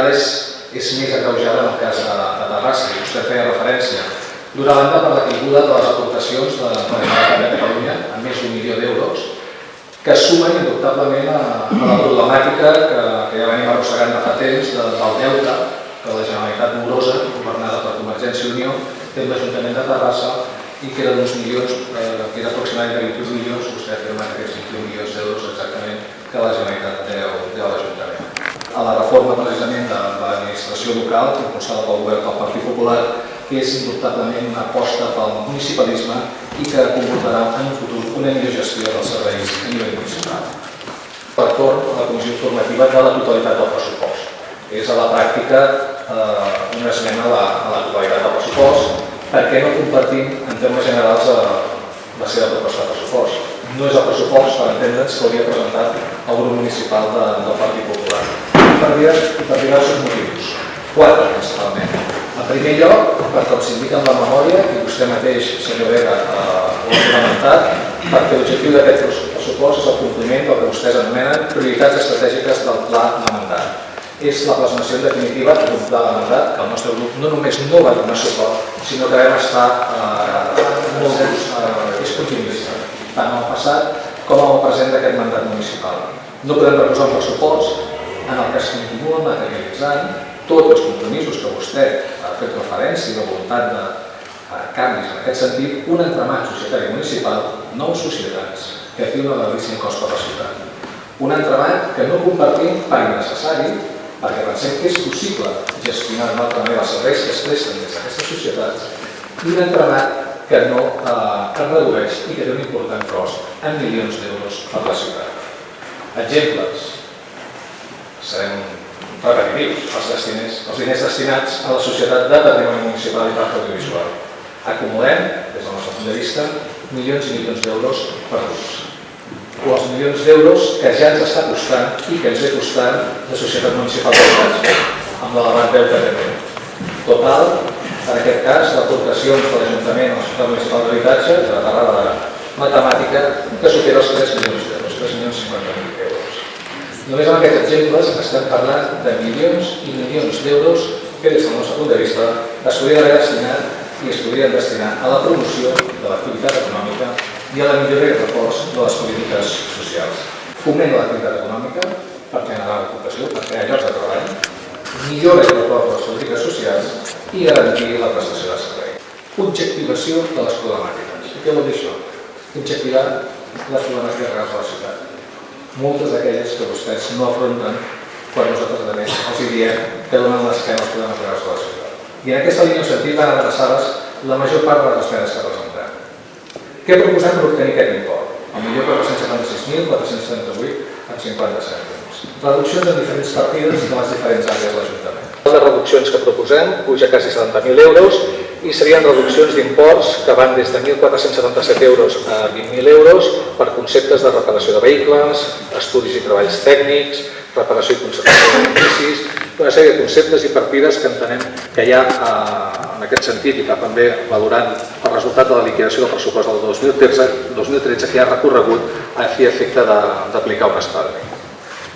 encara és més agreujada en el cas de Terrassa, que vostè feia referència. D'una banda, per la caiguda de les aportacions de la Generalitat de Catalunya, amb més d'1 milió d'euros, que sumen indubtablement a la problemàtica que ja venim arrossegant de fa temps del deute que la Generalitat morosa, governada per Convergència i Unió, té amb l'Ajuntament de Terrassa i que era d'uns milions, que era aproximadament de 21 milions, vostè ha afirmat aquests 21 milions d'euros exactament que la Generalitat deu a l'Ajuntament. A la reforma precisament de l'administració local, impulsada pel govern del Partit Popular, que és indubtablement una aposta pel municipalisme i que comportarà en un futur una millor gestió dels serveis a nivell municipal. Per torn a la comissió informativa de la totalitat del pressupost. És a la pràctica una esmena a la totalitat del pressupost perquè no compartim en termes generals la seva proposta de pressupost. No és el pressupost, per entendre'ns, que hauria presentat el grup municipal del Partit Popular. Per diversos motius. 4, principalment. En primer lloc, per com s'indica en la memòria, i vostè mateix, senyor Vega, ho ha comentat, perquè l'objectiu d'aquest pressupost és el compliment del que vostès anomenen prioritats estratègiques del pla de mandat. És la plasmació definitiva d'un pla de mandat que el nostre grup no només no va donar suport, sinó que vam estar molt continuista, tant en el passat com en el present d'aquest mandat municipal. No podem reposar un pressupost en el que es continuen materialitzant tots els compromisos que vostè ha fet referència i la voluntat de canvis en aquest sentit, un entramat societari municipal, 9 societats, que té un elevadíssim cost per la ciutat. Un entramat que no compartim per innecessari, perquè pensem que és possible gestionar d'una altra manera els serveis que es presten des d'aquestes societats, i un entramat que no es redueix i que té un important cost en milions d'euros per la ciutat. Exemples. Serem repetitius. Els diners destinats a la Societat de Patrimoni Municipal i Parc Audiovisual. Acumulem, des del nostre punt de vista, milions i milions d'euros perduts. O els milions d'euros que ja ens està costant i que ens ve costant la Societat Municipal d'Habitatge, amb l'elevat deute que té. Total, en aquest cas, l'aportacions de l'Ajuntament a la Societat Municipal d'Habitatge, de la darrera matemàtica, que supera els 3 milions d'euros, 3.050.000 euros. Només amb aquests exemples estem parlant de milions i milions d'euros que, des del nostre punt de vista, es podrien haver destinat i es podrien destinar a la promoció de l'activitat econòmica i a la millora i reforç de les polítiques socials. Foment de l'activitat econòmica per generar l'ocupació, per crear llocs de treball, millora i reforç de les polítiques socials i garantir la prestació de servei. Objectivació de les problemàtiques. Què vol dir això? Objectivar les problemàtiques reals de la ciutat. Moltes d'aquelles que vostès no afronten quan nosaltres, a més, els diem que donen l'esquena als problemes reals de la ciutat. I en aquesta línia sentit van adreçades la major part de les esmenes que presentem. Què proposem per obtenir aquest import? El 1.476.438,50 cèntims. Reduccions en diferents partides de les diferents àrees de l'Ajuntament. Les reduccions que proposem puja quasi 70.000 euros i serien reduccions d'imports que van des de 1.477 euros a 20.000 euros per conceptes de reparació de vehicles, estudis i treballs tècnics, reparació i conservació d'edificis, una sèrie de conceptes i partides que entenem que hi ha en aquest sentit i que també valorant el resultat de la liquidació del pressupost del 2013 que hi ha recorregut a fi efecte d'aplicar un estalvi.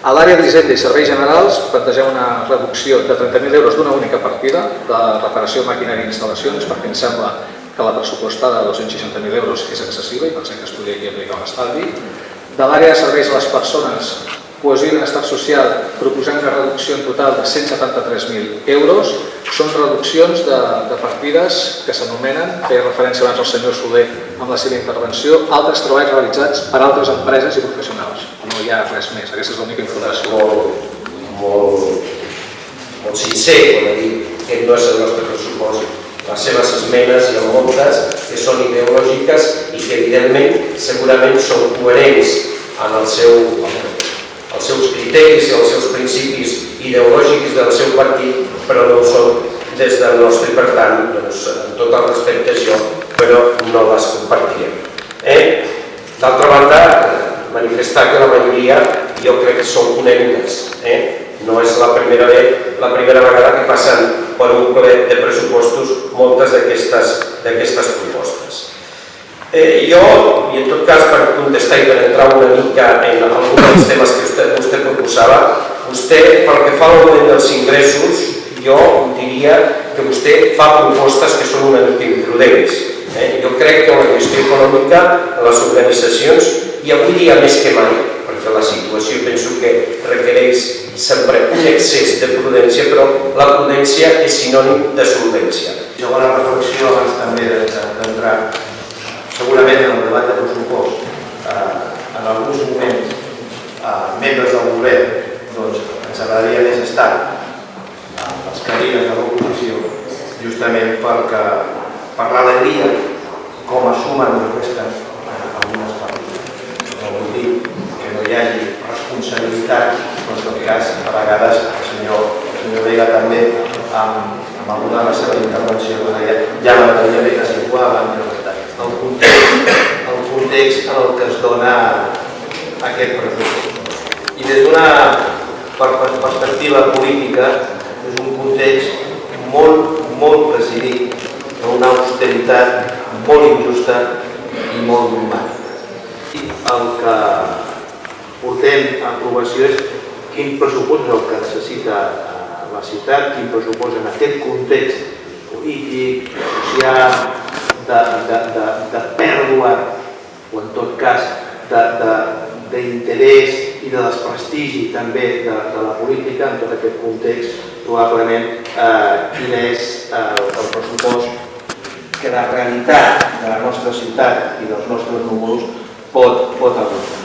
A l'àrea d'Hisenda i Serveis Generals plantegem una reducció de 30.000 euros d'una única partida de reparació de maquinària i instal·lacions perquè ens sembla que la pressupostada de 260.000 euros és excessiva i pensem que es podria aquí aplicar un estalvi. De l'àrea de serveis a les persones, cohesió i benestar social, proposem una reducció en total de 173.000 euros. Són reduccions de partides que s'anomenen, feia referència abans al senyor Soler amb la seva intervenció, altres treballs realitzats per altres empreses i professionals. No hi ha res més, aquesta és l'única informació. Molt sincer, quan ha dit que no és el nostre pressupost. Les seves esmenes hi ha moltes que són ideològiques i que evidentment segurament són coherents en els seus criteris i els seus principis ideològics del seu partit, però no ho són des del nostre i per tant, amb tot el respecte jo, però no les compartirem. D'altra banda, manifestar que la majoria jo crec que són conegudes. No és la primera vegada que passen per un ple de pressupostos moltes d'aquestes propostes. Jo, i en tot cas per contestar i per entrar una mica en alguns dels temes que vostè proposava, vostè, pel que fa a l'augment dels ingressos, jo diria que vostè fa propostes que són una mica imprudents. Jo crec que la gestió econòmica a les organitzacions, i avui dia més que mai, perquè la situació penso que requereix sempre un excés de prudència, però la prudència és sinònim de solvència. Segona reflexió, abans també d'entrar segurament en el debat de pressupost. En alguns moments, membres del govern, ens agradaria més estar a les cadires de l'oposició, justament per l'alegria com a suma no resten algunes partides. No vol dir que no hi hagi responsabilitat, però en tot cas, a vegades, el senyor Vega també, amb alguna de les seves intervencions, ja m'agradaria bé que situava el context en el que es dona aquest pressupost. I des d'una perspectiva política, és un context molt presidit per una austeritat molt injusta i molt dogmàtica. El que portem a aprovació és quin pressupost és el que necessita la ciutat, quin pressupost en aquest context polític, social, de pèrdua, o en tot cas d'interès i de desprestigi també de la política, en tot aquest context, probablement quin és el pressupost que la realitat de la nostra ciutat i dels nostres números pot abordar.